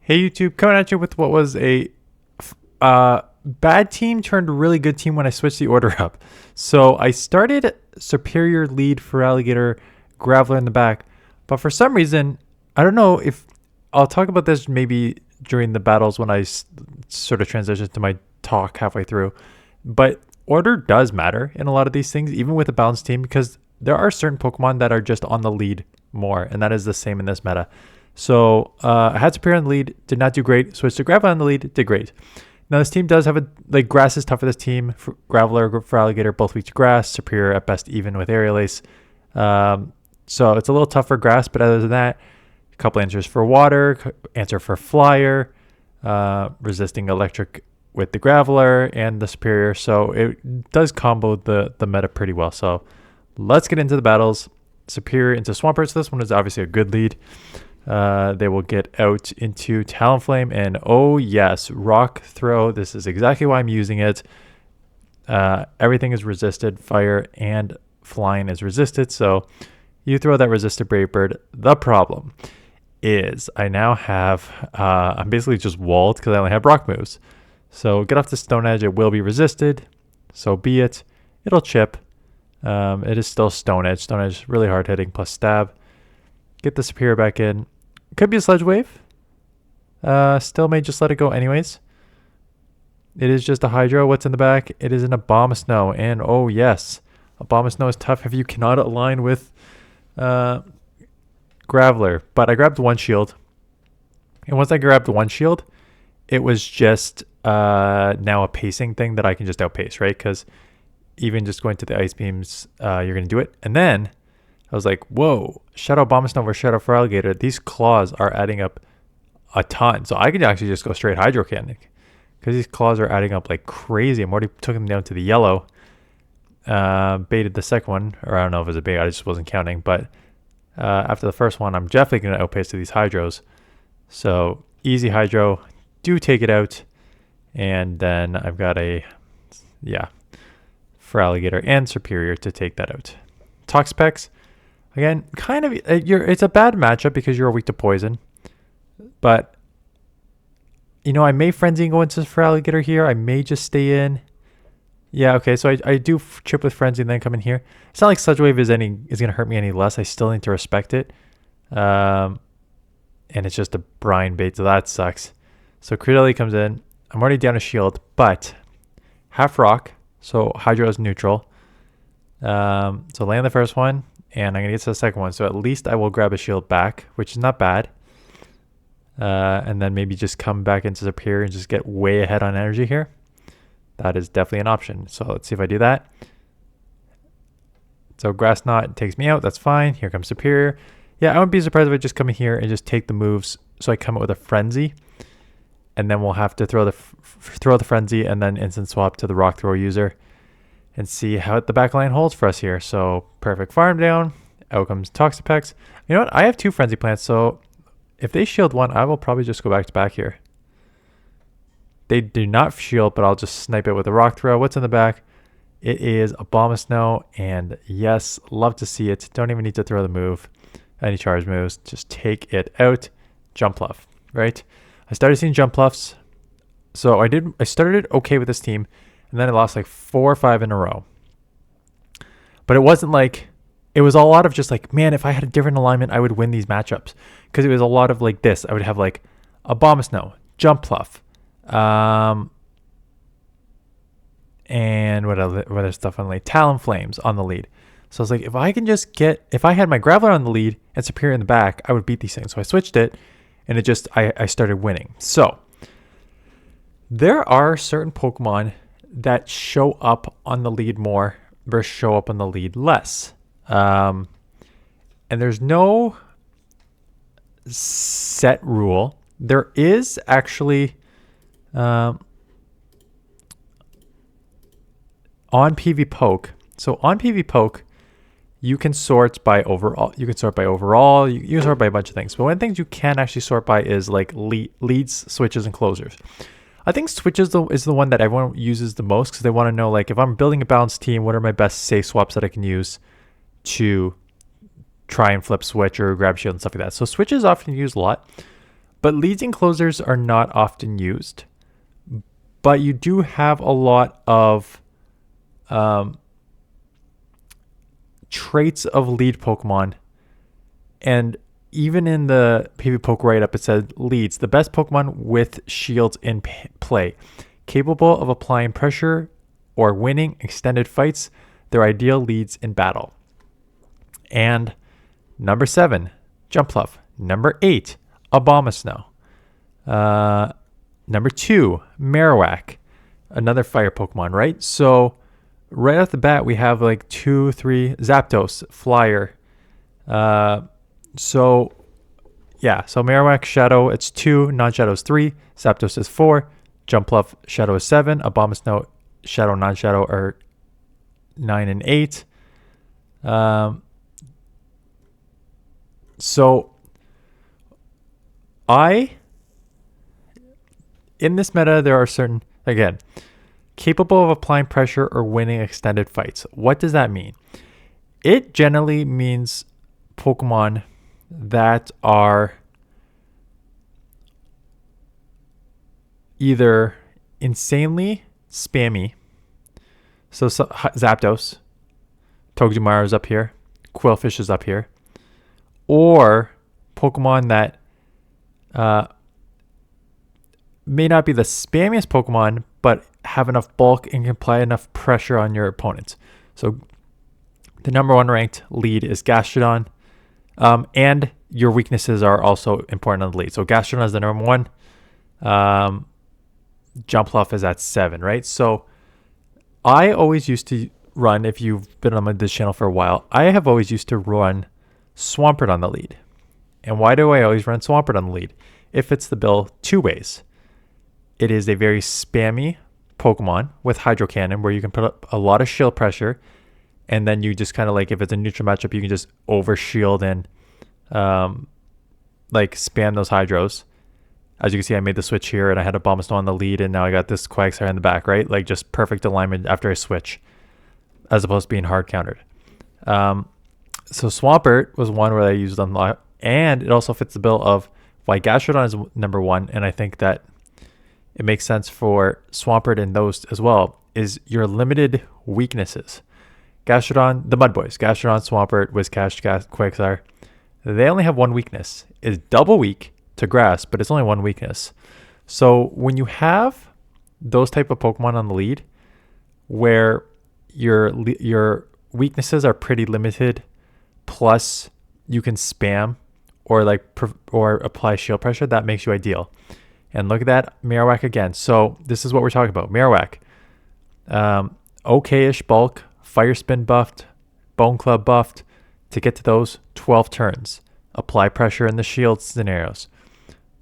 Hey YouTube, coming at you with what was a bad team turned really good team when I switched the order up. So I started superior lead for Alligator, Graveler in the back, but for some reason, I don't know if I'll talk about this maybe during the battles when I sort of transition to my talk halfway through. But order does matter in a lot of these things, even with a balanced team, because there are certain Pokemon that are just on the lead more, and that is the same in this meta. So I had Superior on the lead, did not do great. Switched to Graveler on the lead, did great. Now this team does have grass is tough for this team. For Graveler, for Alligator, both weak to grass. Superior at best even with Aerial Ace. So it's a little tough for grass, but other than that, a couple answers for water, answer for flyer, resisting electric with the Graveler and the Superior. So it does combo the meta pretty well. So let's get into the battles. Superior into Swampert. So this one is obviously a good lead. They will get out into Talonflame, and oh yes, Rock Throw. This is exactly why I'm using it. Everything is resisted. Fire and Flying is resisted, so you throw that resisted Brave Bird. The problem is I now have, I'm basically just walled because I only have rock moves. So get off the Stone Edge, it will be resisted. So be it. It'll chip. It is still Stone Edge. Stone Edge really hard hitting plus stab. Get the Superior back in. Could be a Sludge Wave. Still may just let it go anyways. It is just a Hydro. What's in the back? It is an Abomasnow. And oh yes, Abomasnow is tough if you cannot align with Graveler. But I grabbed one shield. And once I grabbed one shield, it was just now a pacing thing that I can just outpace, right? Because even just going to the Ice Beams, you're going to do it. And then I was like, whoa, Shadow Abomasnow over Shadow for Alligator. These claws are adding up a ton. So I could actually just go straight Hydro Cannon because these claws are adding up like crazy. I'm already took them down to the yellow. Baited the second one, or I don't know if it was a bait. I just wasn't counting. But after the first one, I'm definitely going to outpace to these Hydros. So easy Hydro. Do take it out. And then I've got for Alligator and Superior to take that out. Toxapex. Again, kind of, it's a bad matchup because you're weak to poison. But, I may Frenzy and go into for Alligator here. I may just stay in. Yeah, okay, so I do chip with Frenzy and then come in here. It's not like Sludge Wave is going to hurt me any less. I still need to respect it. And it's just a brine bait, so that sucks. So Credility comes in. I'm already down a shield, but half rock, so Hydro is neutral. So land the first one. And I'm going to get to the second one. So at least I will grab a shield back, which is not bad. And then maybe just come back into Superior and just get way ahead on energy here. That is definitely an option. So let's see if I do that. So Grass Knot takes me out. That's fine. Here comes Superior. Yeah, I wouldn't be surprised if I just come in here and just take the moves. So I come out with a Frenzy. And then we'll have to throw the Frenzy and then instant swap to the Rock Throw user. And see how the back line holds for us here. So perfect farm down. Out comes Toxapex. You know what? I have two Frenzy Plants, so if they shield one, I will probably just go back to back here. They do not shield, but I'll just snipe it with a Rock Throw. What's in the back? It is Abomasnow, and yes, love to see it. Don't even need to throw the move. Any charge moves. Just take it out. Jump Bluff, right? I started seeing Jump Bluffs. So I started okay with this team. And then I lost like 4 or 5 in a row. But it wasn't like, it was a lot of just like, man, if I had a different alignment, I would win these matchups. Because it was a lot of like this. I would have like Abomasnow, Jump Bluff, and what other stuff on the lead? Talonflames on the lead. So I was like, if I had my Graveler on the lead and Superior in the back, I would beat these things. So I switched it and I started winning. So there are certain Pokemon that show up on the lead more versus show up on the lead less. And there's no set rule. There is actually on PV Poke. So on PV Poke, you can sort by overall. You can sort by overall. You can sort by a bunch of things. But one of the things you can actually sort by is like leads, switches, and closers. I think switches is the one that everyone uses the most because they want to know, like, if I'm building a balanced team, what are my best safe swaps that I can use to try and flip switch or grab shield and stuff like that. So switches often used a lot. But leads and closers are not often used. But you do have a lot of traits of lead Pokemon. And even in the PvPoke write-up, it said leads, the best Pokemon with shields in play, capable of applying pressure or winning extended fights, their ideal leads in battle. And number 7, Jumpluff. Number 8, Abomasnow. Number 2, Marowak, another fire Pokemon, right? So right off the bat, we have like 2, 3, Zapdos, Flyer. So Marowak, Shadow, it's 2, non-Shadow is 3, Zapdos is 4, Jumpluff, Shadow is 7, Abomasnow, Shadow, non-Shadow are 9 and 8. In this meta, there are certain, again, capable of applying pressure or winning extended fights. What does that mean? It generally means Pokemon that are either insanely spammy, so Zapdos, Togedemaru is up here, Quillfish is up here, or Pokemon that may not be the spammiest Pokemon, but have enough bulk and can apply enough pressure on your opponents. So the number 1 ranked lead is Gastrodon, and your weaknesses are also important on the lead. So Gastrodon is the number 1. Jumpluff is at 7, right? So I always used to run, if you've been on this channel for a while, I have always used to run Swampert on the lead. And why do I always run Swampert on the lead? It fits the bill 2 ways. It is a very spammy Pokemon with Hydro Cannon where you can put up a lot of shield pressure, and then you just kind of like, if it's a neutral matchup, you can just over shield and like spam those Hydros. As you can see, I made the switch here and I had a Abomasnow on the lead, and now I got this Quagsire in the back, right? Like just perfect alignment after I switch, as opposed to being hard countered. So Swampert was one where I used on the, and it also fits the bill of why Gastrodon is number 1, and I think that it makes sense for Swampert and those as well, is your limited weaknesses. Gastrodon, the Mud Boys, Gastrodon, Swampert, Whiscash, Quagsire, they only have one weakness. It's double weak to grass, but it's only one weakness. So when you have those type of Pokemon on the lead, where your weaknesses are pretty limited, plus you can spam or apply shield pressure, that makes you ideal. And look at that Marowak again. So this is what we're talking about. Marowak, okay-ish bulk, Fire Spin buffed, Bone Club buffed. To get to those, 12 turns. Apply pressure in the shield scenarios.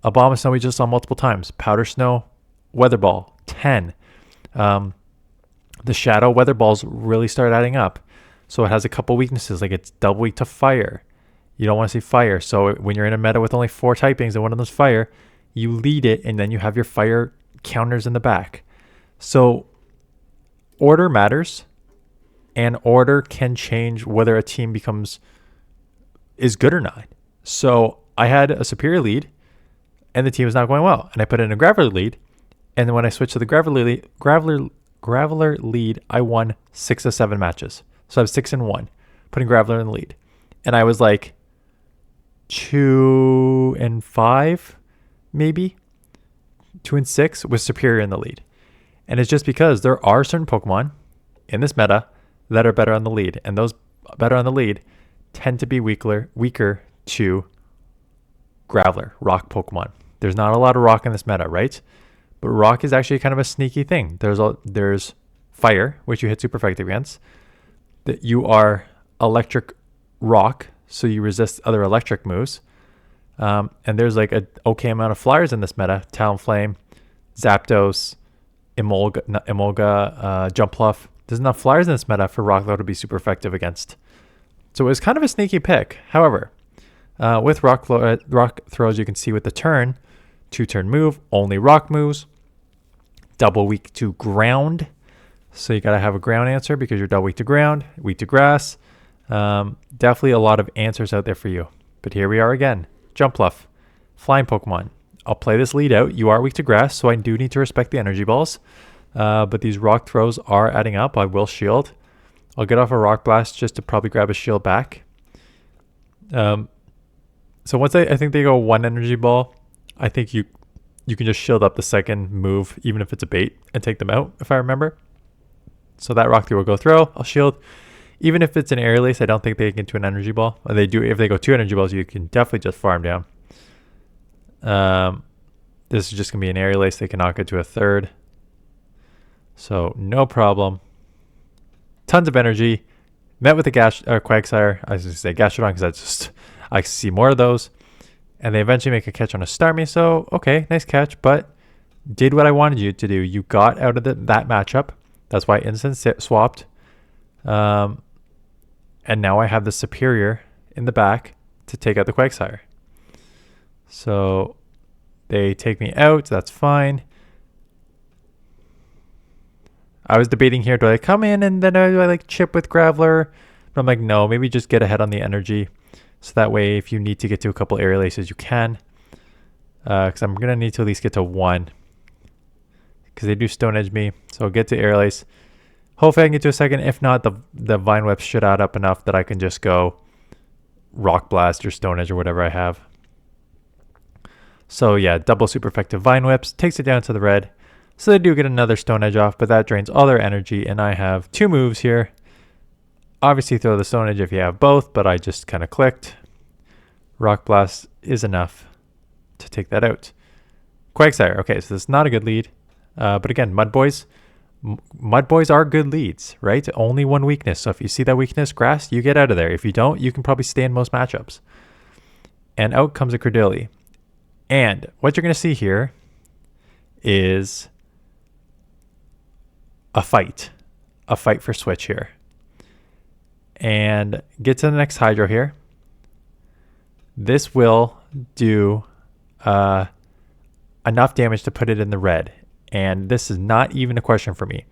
Abomasnow we just saw multiple times. Powder Snow, Weather Ball, 10. The Shadow Weather Balls really start adding up. So it has a couple weaknesses, like it's double weak to fire. You don't want to see fire. So when you're in a meta with only 4 typings and one of them's fire, you lead it, and then you have your fire counters in the back. So order matters, and order can change whether a team is good or not. So I had a superior lead, and the team was not going well, and I put in a Graveler lead, and then when I switched to the Graveler lead, I won 6 of 7 matches. So I was 6-1, putting Graveler in the lead, and I was like 2-5. Maybe 2-6 with superior in the lead. And it's just because there are certain Pokemon in this meta that are better on the lead, and those better on the lead tend to be weaker to Graveler, rock Pokemon. There's not a lot of rock in this meta, right? But rock is actually kind of a sneaky thing. There's fire, which you hit super effective against. That you are electric rock, so you resist other electric moves. And there's like an okay amount of flyers in this meta. Talonflame, Zapdos, Emolga, Jumpluff. There's enough flyers in this meta for Rocklow to be super effective against. So it was kind of a sneaky pick. However, with rock throws, you can see with the turn, 2-turn move, only rock moves, double weak to ground. So you got to have a ground answer because you're double weak to ground, weak to grass. Definitely a lot of answers out there for you. But here we are again. Jumpluff, flying Pokemon. I'll play this lead out. You are weak to grass, so I do need to respect the energy balls. But these rock throws are adding up. I will shield. I'll get off a rock blast just to probably grab a shield back. So once I think they go 1 energy ball, I think you can just shield up the second move, even if it's a bait, and take them out, if I remember. So that rock throw will go throw. I'll shield. Even if it's an air lace, I don't think they can get to an energy ball. Or they do. If they go 2 energy balls, you can definitely just farm down. This is just going to be an air lace. They cannot get to a third. So no problem. Tons of energy. Met with the Quagsire. I was going to say Gastrodon because that's just, I see more of those. And they eventually make a catch on a Starmie. So, okay, nice catch. But did what I wanted you to do. You got out of that matchup. That's why I instant swapped. And now I have the Superior in the back to take out the Quagsire. So they take me out. That's fine. I was debating here, do I come in and then do I like chip with Graveler? But I'm like, no, maybe just get ahead on the energy. So that way, if you need to get to a couple air laces, you can. Because I'm going to need to at least get to 1. Because they do Stone Edge me. So I'll get to air lace. Hopefully I can get to a second. If not, the Vine Whip should add up enough that I can just go Rock Blast or Stone Edge or whatever I have. So yeah, double super effective Vine Whips. Takes it down to the red. So they do get another Stone Edge off, but that drains all their energy. And I have 2 moves here. Obviously throw the Stone Edge if you have both, but I just kind of clicked. Rock Blast is enough to take that out. Quagsire. Okay, so this is not a good lead. But again, Mud Boys are good leads, right? Only 1 weakness. So if you see that weakness, grass, you get out of there. If you don't, you can probably stay in most matchups. And out comes a Credilli. And what you're going to see here is a fight for switch here. And get to the next Hydro here. This will do enough damage to put it in the red. And this is not even a question for me.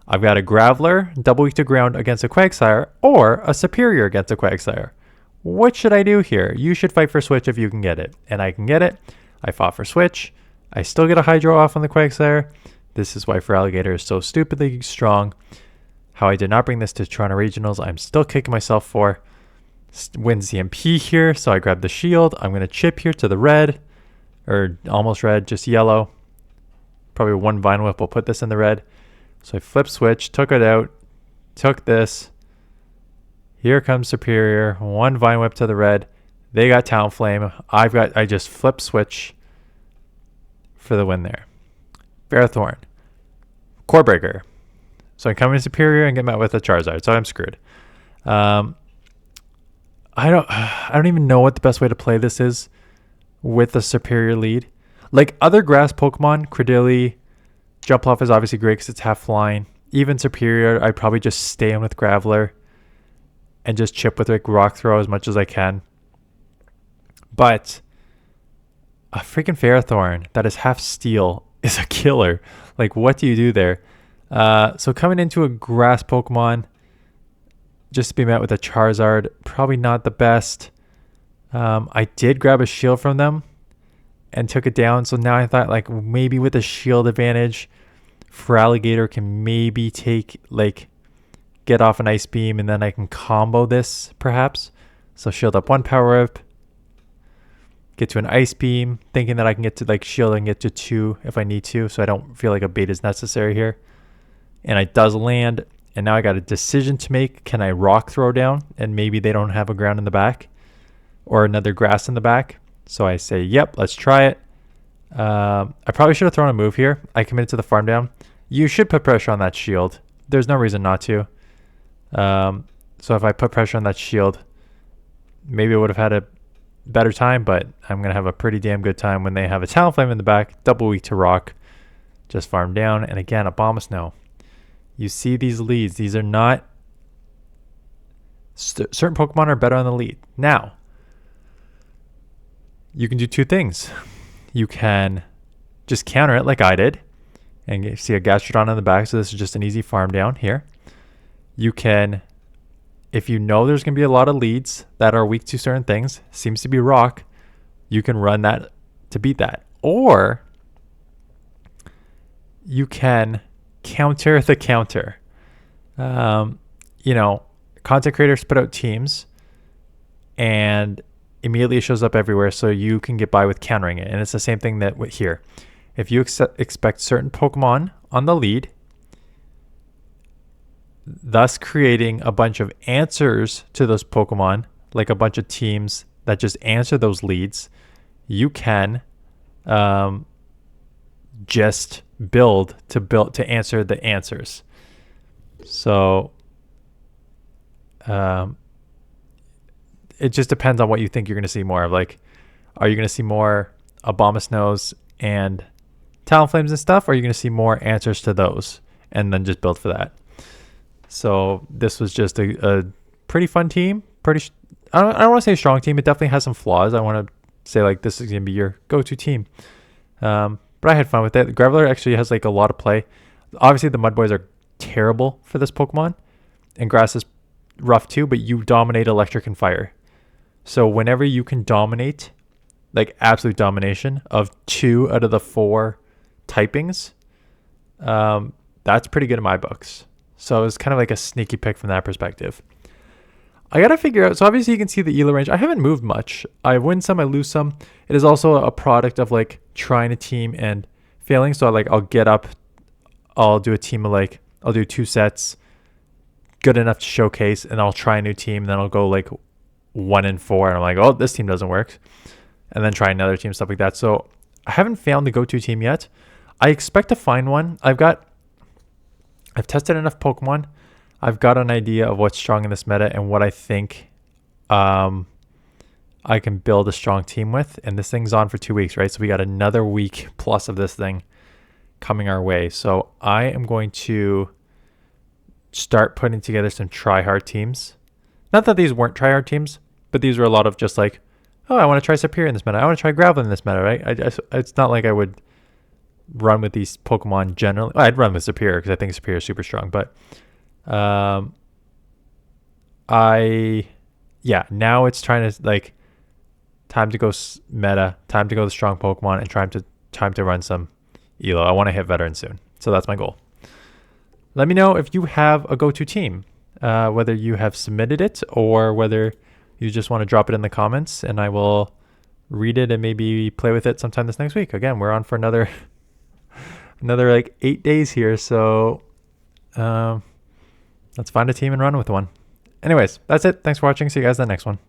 I've got a Graveler, double weak to ground against a Quagsire, or a Superior against a Quagsire. What should I do here? You should fight for switch if you can get it. And I can get it. I fought for switch. I still get a Hydro off on the Quagsire. This is why Feraligatr is so stupidly strong. How I did not bring this to Toronto Regionals, I'm still kicking myself for. Wins the MP here, so I grab the shield. I'm going to chip here to the red, or almost red, just yellow. Probably 1 Vine Whip will put this in the red. So I flip switch, took it out, took this. Here comes Superior, 1 Vine Whip to the red. They got Talonflame. I just flip switch for the win there. Ferrothorn. Core Breaker. So I come in Superior and get met with a Charizard, so I'm screwed. I don't even know what the best way to play this is with a Superior lead. Like other grass Pokemon, Credilli, Jumpluff is obviously great because it's half flying. Even Superior, I'd probably just stay in with Graveler and just chip with like Rock Throw as much as I can. But a freaking Ferrothorn that is half steel is a killer. Like, what do you do there? So coming into a grass Pokemon, just to be met with a Charizard, probably not the best. I did grab a shield from them and took it down. So now I thought like maybe with a shield advantage, Feraligatr can maybe get off an Ice Beam and then I can combo this perhaps. So shield up 1 Power Whip, get to an Ice Beam, thinking that I can get to like shield and get to 2 if I need to. So I don't feel like a bait is necessary here. And it does land. And now I got a decision to make. Can I Rock Throw down? And maybe they don't have a ground in the back or another grass in the back. So I say, yep, let's try it. I probably should have thrown a move here. I committed to the farm down. You should put pressure on that shield. There's no reason not to. So if I put pressure on that shield, maybe I would have had a better time, but I'm going to have a pretty damn good time when they have a Talonflame in the back, double weak to rock, just farm down. And again, a Abomasnow. You see these leads. These are not... certain Pokemon are better on the lead. Now, you can do 2 things. You can just counter it like I did. And you see a Gastrodon in the back, so this is just an easy farm down here. You can, if you know there's going to be a lot of leads that are weak to certain things, seems to be rock, you can run that to beat that. Or you can counter the counter. You know, content creators put out teams and immediately it shows up everywhere, so you can get by with countering it. And it's the same thing that here. If you expect certain Pokemon on the lead, thus creating a bunch of answers to those Pokemon, like a bunch of teams that just answer those leads, you can just build to answer the answers. So it just depends on what you think you're going to see more of. Like, are you going to see more Abomasnows and Talonflames and stuff? Or are you going to see more answers to those and then just build for that? So this was just a pretty fun team. I don't want to say a strong team. It definitely has some flaws. I want to say like this is going to be your go-to team. But I had fun with it. Graveler actually has like a lot of play. Obviously the Mud Boys are terrible for this Pokemon, and Grass is rough too, but you dominate Electric and Fire. So whenever you can dominate, like absolute domination of 2 out of the 4 typings, that's pretty good in my books. So it's kind of like a sneaky pick from that perspective. I got to figure out, so obviously you can see the ELO range. I haven't moved much. I win some, I lose some. It is also a product of like trying a team and failing. So I'll get up, I'll do a team of like, I'll do 2 sets, good enough to showcase, and I'll try a new team. Then I'll go like 1 and 4, and I'm like, oh, this team doesn't work, and then try another team, stuff like that. So I haven't found the go-to team yet. I expect to find one. I've tested enough Pokemon. I've got an idea of what's strong in this meta and what I think I can build a strong team with. And this thing's on for 2 weeks, right? So we got another week plus of this thing coming our way. So I am going to start putting together some try-hard teams. Not that these weren't try-hard teams, but these were a lot of just like, oh, I want to try Superior in this meta. I want to try Graveler in this meta, right? It's not like I would run with these Pokemon generally. Well, I'd run with Superior because I think Superior is super strong. But now it's trying to like time to go meta, time to go the strong Pokemon, and time to run some ELO. I want to hit Veteran soon. So that's my goal. Let me know if you have a go-to team, whether you have submitted it or whether you just want to drop it in the comments, and I will read it and maybe play with it sometime this next week. Again, we're on for another like 8 days here. So let's find a team and run with one. Anyways, that's it. Thanks for watching. See you guys in the next one.